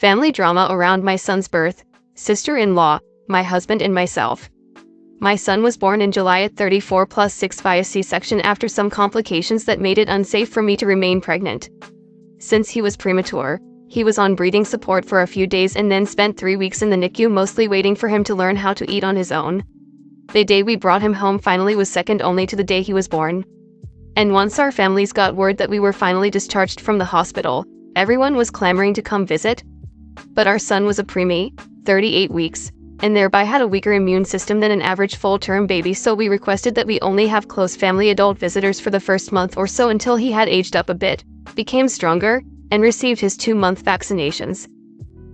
Family drama around my son's birth, sister-in-law, my husband and myself. My son was born in July at 34+6 via C-section after some complications that made it unsafe for me to remain pregnant. Since he was premature, he was on breathing support for a few days and then spent 3 weeks in the NICU mostly waiting for him to learn how to eat on his own. The day we brought him home finally was second only to the day he was born. And once our families got word that we were finally discharged from the hospital, everyone was clamoring to come visit. But our son was a preemie, 38 weeks, and thereby had a weaker immune system than an average full-term baby, so we requested that we only have close family adult visitors for the first month or so until he had aged up a bit, became stronger, and received his 2-month vaccinations.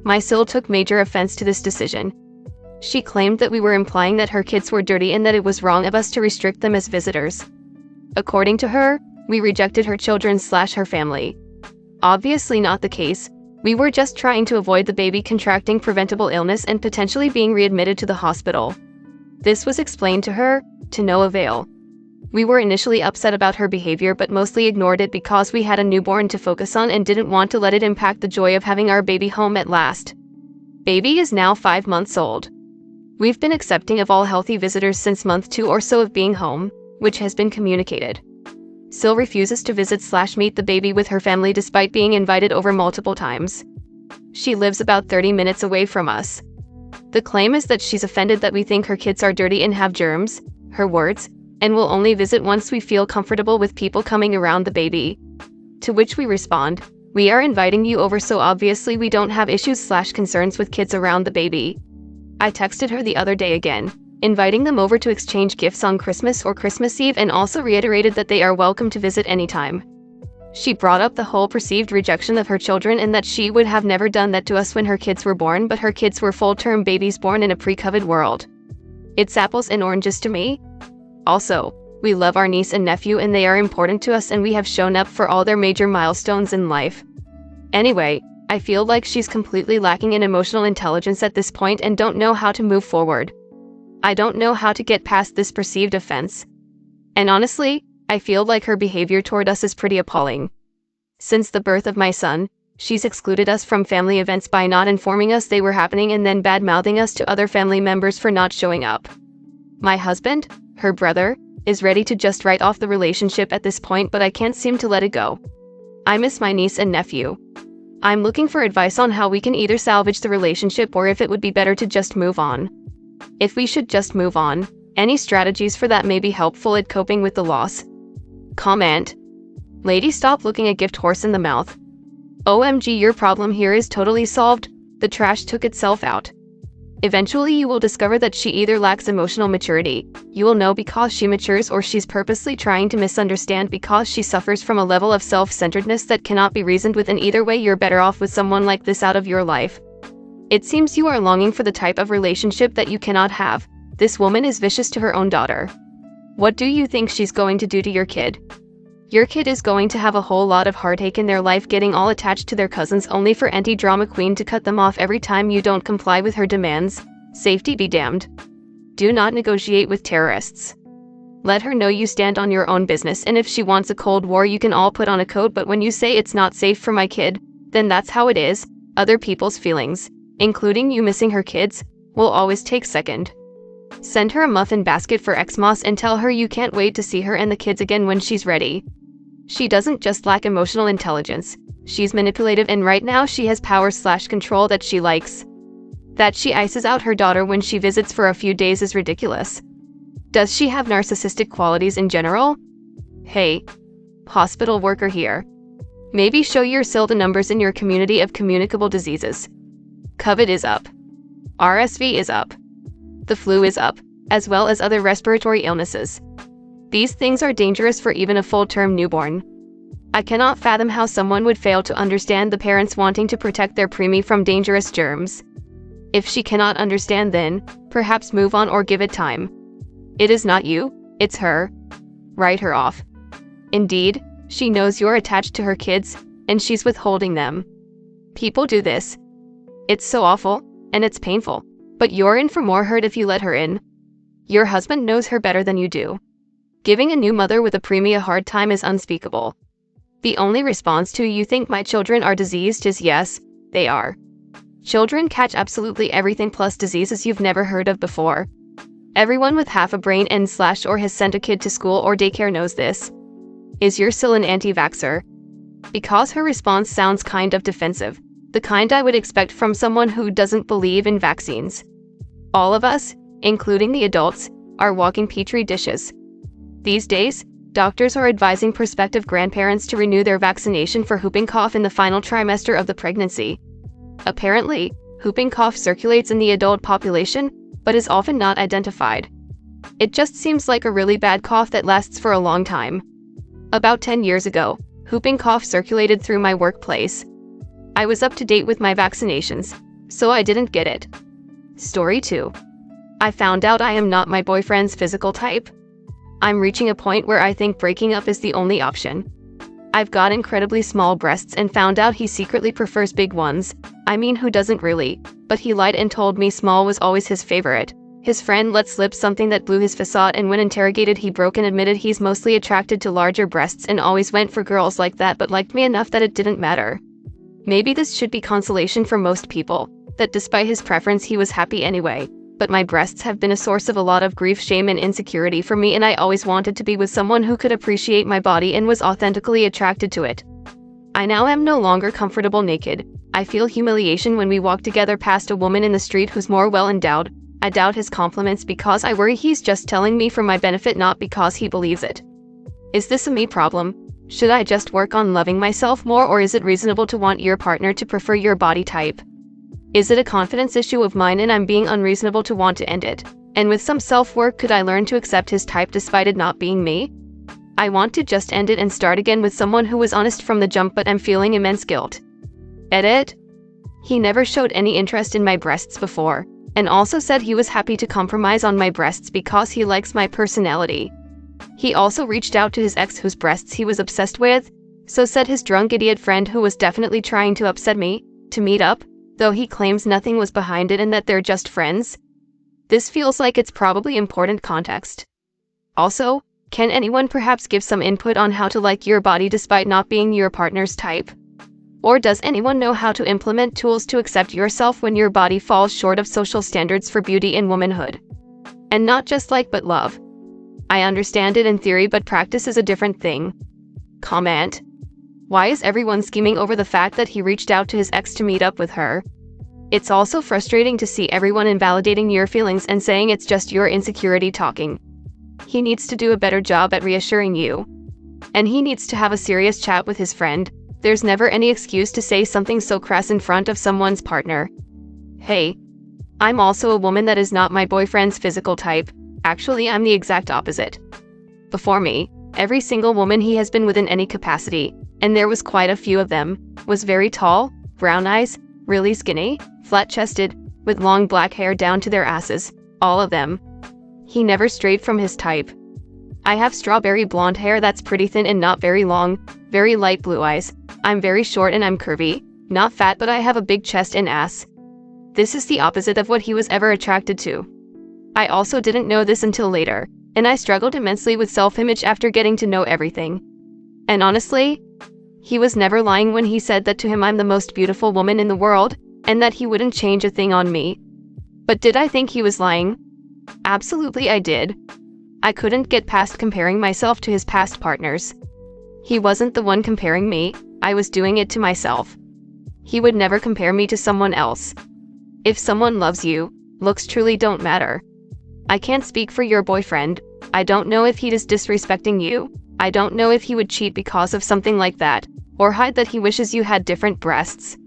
My sil took major offense to this decision. She claimed that we were implying that her kids were dirty and that it was wrong of us to restrict them as visitors. According to her, we rejected her children/her family. Obviously not the case. We were just trying to avoid the baby contracting preventable illness and potentially being readmitted to the hospital. This was explained to her, to no avail. We were initially upset about her behavior but mostly ignored it because we had a newborn to focus on and didn't want to let it impact the joy of having our baby home at last. Baby is now 5 months old. We've been accepting of all healthy visitors since month 2 or so of being home, which has been communicated. Sil refuses to visit/meet the baby with her family despite being invited over multiple times. She lives about 30 minutes away from us. The claim is that she's offended that we think her kids are dirty and have germs, her words, and will only visit once we feel comfortable with people coming around the baby. To which we respond, we are inviting you over so obviously we don't have issues/concerns with kids around the baby. I texted her the other day again, inviting them over to exchange gifts on Christmas or Christmas Eve, and also reiterated that they are welcome to visit anytime. She brought up the whole perceived rejection of her children and that she would have never done that to us when her kids were born, but her kids were full-term babies born in a pre-COVID world. It's apples and oranges to me. Also, we love our niece and nephew and they are important to us and we have shown up for all their major milestones in life. Anyway, I feel like she's completely lacking in emotional intelligence at this point and don't know how to move forward. I don't know how to get past this perceived offense. And honestly, I feel like her behavior toward us is pretty appalling. Since the birth of my son, she's excluded us from family events by not informing us they were happening and then bad-mouthing us to other family members for not showing up. My husband, her brother, is ready to just write off the relationship at this point, but I can't seem to let it go. I miss my niece and nephew. I'm looking for advice on how we can either salvage the relationship or if it would be better to just move on. If we should just move on, any strategies for that may be helpful at coping with the loss. Comment. Lady, stop looking a gift horse in the mouth. OMG, your problem here is totally solved. The trash took itself out. Eventually you will discover that she either lacks emotional maturity, you will know because she matures, or she's purposely trying to misunderstand because she suffers from a level of self-centeredness that cannot be reasoned with, and either way you're better off with someone like this out of your life. It seems you are longing for the type of relationship that you cannot have. This woman is vicious to her own daughter. What do you think she's going to do to your kid? Your kid is going to have a whole lot of heartache in their life getting all attached to their cousins only for anti-drama queen to cut them off every time you don't comply with her demands. Safety be damned. Do not negotiate with terrorists. Let her know you stand on your own business, and if she wants a cold war you can all put on a coat, but when you say it's not safe for my kid, then that's how it is. Other people's feelings, including you missing her kids, will always take second. Send her a muffin basket for Xmas and tell her you can't wait to see her and the kids again when she's ready. She doesn't just lack emotional intelligence, she's manipulative, and right now she has power/control that she likes. That she ices out her daughter when she visits for a few days is ridiculous. Does she have narcissistic qualities in general? Hey, hospital worker here. Maybe show your sil the numbers in your community of communicable diseases. COVID is up. RSV is up. The flu is up, as well as other respiratory illnesses. These things are dangerous for even a full-term newborn. I cannot fathom how someone would fail to understand the parents wanting to protect their preemie from dangerous germs. If she cannot understand, then perhaps move on or give it time. It is not you, it's her. Write her off. Indeed, she knows you're attached to her kids, and she's withholding them. People do this. It's so awful, and it's painful, but you're in for more hurt if you let her in. Your husband knows her better than you do. Giving a new mother with a preemie a hard time is unspeakable. The only response to "you think my children are diseased" is yes, they are. Children catch absolutely everything plus diseases you've never heard of before. Everyone with half a brain or has sent a kid to school or daycare knows this. Is you're still an anti-vaxxer? Because her response sounds kind of defensive, the kind I would expect from someone who doesn't believe in vaccines. All of us, including the adults, are walking petri dishes. These days, doctors are advising prospective grandparents to renew their vaccination for whooping cough in the final trimester of the pregnancy. Apparently, whooping cough circulates in the adult population, but is often not identified. It just seems like a really bad cough that lasts for a long time. About 10 years ago, whooping cough circulated through my workplace. I was up to date with my vaccinations, so I didn't get it. Story 2. I found out I am not my boyfriend's physical type. I'm reaching a point where I think breaking up is the only option. I've got incredibly small breasts and found out he secretly prefers big ones. I mean, who doesn't really? But he lied and told me small was always his favorite. His friend let slip something that blew his facade, and when interrogated he broke and admitted he's mostly attracted to larger breasts and always went for girls like that, but liked me enough that it didn't matter. Maybe this should be consolation for most people, that despite his preference he was happy anyway. But my breasts have been a source of a lot of grief, shame, and insecurity for me, and I always wanted to be with someone who could appreciate my body and was authentically attracted to it. I now am no longer comfortable naked. I feel humiliation when we walk together past a woman in the street who's more well-endowed. I doubt his compliments because I worry he's just telling me for my benefit, not because he believes it. Is this a me problem? Should I just work on loving myself more, or is it reasonable to want your partner to prefer your body type? Is it a confidence issue of mine and I'm being unreasonable to want to end it? And with some self-work, could I learn to accept his type despite it not being me? I want to just end it and start again with someone who was honest from the jump, but I'm feeling immense guilt. Edit. He never showed any interest in my breasts before, and also said he was happy to compromise on my breasts because he likes my personality. He also reached out to his ex whose breasts he was obsessed with, so said his drunk idiot friend who was definitely trying to upset me, to meet up, though he claims nothing was behind it and that they're just friends. This feels like it's probably important context. Also, can anyone perhaps give some input on how to like your body despite not being your partner's type? Or does anyone know how to implement tools to accept yourself when your body falls short of social standards for beauty and womanhood? And not just like but love. I understand it in theory, but practice is a different thing. Comment. Why is everyone scheming over the fact that he reached out to his ex to meet up with her? It's also frustrating to see everyone invalidating your feelings and saying it's just your insecurity talking. He needs to do a better job at reassuring you. And he needs to have a serious chat with his friend. There's never any excuse to say something so crass in front of someone's partner. Hey, I'm also a woman that is not my boyfriend's physical type. Actually, I'm the exact opposite. Before me, every single woman he has been with in any capacity, and there was quite a few of them, was very tall, brown eyes, really skinny, flat-chested, with long black hair down to their asses, all of them. He never strayed from his type. I have strawberry blonde hair that's pretty thin and not very long, very light blue eyes. I'm very short and I'm curvy, not fat, but I have a big chest and ass. This is the opposite of what he was ever attracted to. I also didn't know this until later, and I struggled immensely with self-image after getting to know everything. And honestly, he was never lying when he said that to him I'm the most beautiful woman in the world, and that he wouldn't change a thing on me. But did I think he was lying? Absolutely I did. I couldn't get past comparing myself to his past partners. He wasn't the one comparing me, I was doing it to myself. He would never compare me to someone else. If someone loves you, looks truly don't matter. I can't speak for your boyfriend. I don't know if he is disrespecting you. I don't know if he would cheat because of something like that, or hide that he wishes you had different breasts.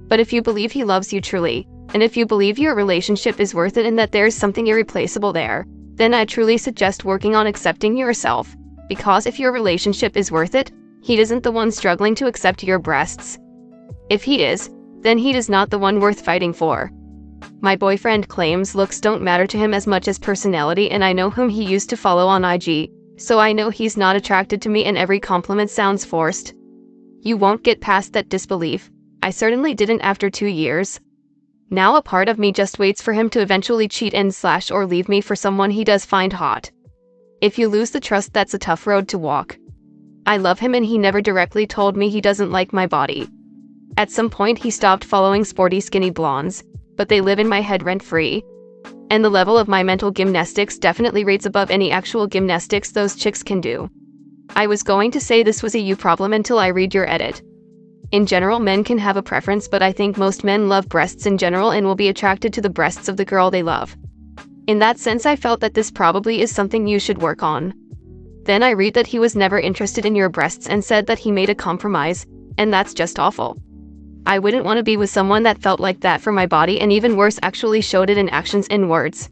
But if you believe he loves you truly, and if you believe your relationship is worth it and that there's something irreplaceable there, then I truly suggest working on accepting yourself, because if your relationship is worth it, he isn't the one struggling to accept your breasts. If he is, then he is not the one worth fighting for. My boyfriend claims looks don't matter to him as much as personality, and I know whom he used to follow on IG, so I know he's not attracted to me and every compliment sounds forced. You won't get past that disbelief. I certainly didn't after 2 years. Now a part of me just waits for him to eventually cheat or leave me for someone he does find hot. If you lose the trust, that's a tough road to walk. I love him and he never directly told me he doesn't like my body. At some point he stopped following sporty skinny blondes, but they live in my head rent-free. And the level of my mental gymnastics definitely rates above any actual gymnastics those chicks can do. I was going to say this was a you problem until I read your edit. In general, men can have a preference, but I think most men love breasts in general and will be attracted to the breasts of the girl they love. In that sense, I felt that this probably is something you should work on. Then I read that he was never interested in your breasts and said that he made a compromise, and that's just awful. I wouldn't want to be with someone that felt like that for my body, and even worse, actually showed it in actions and words.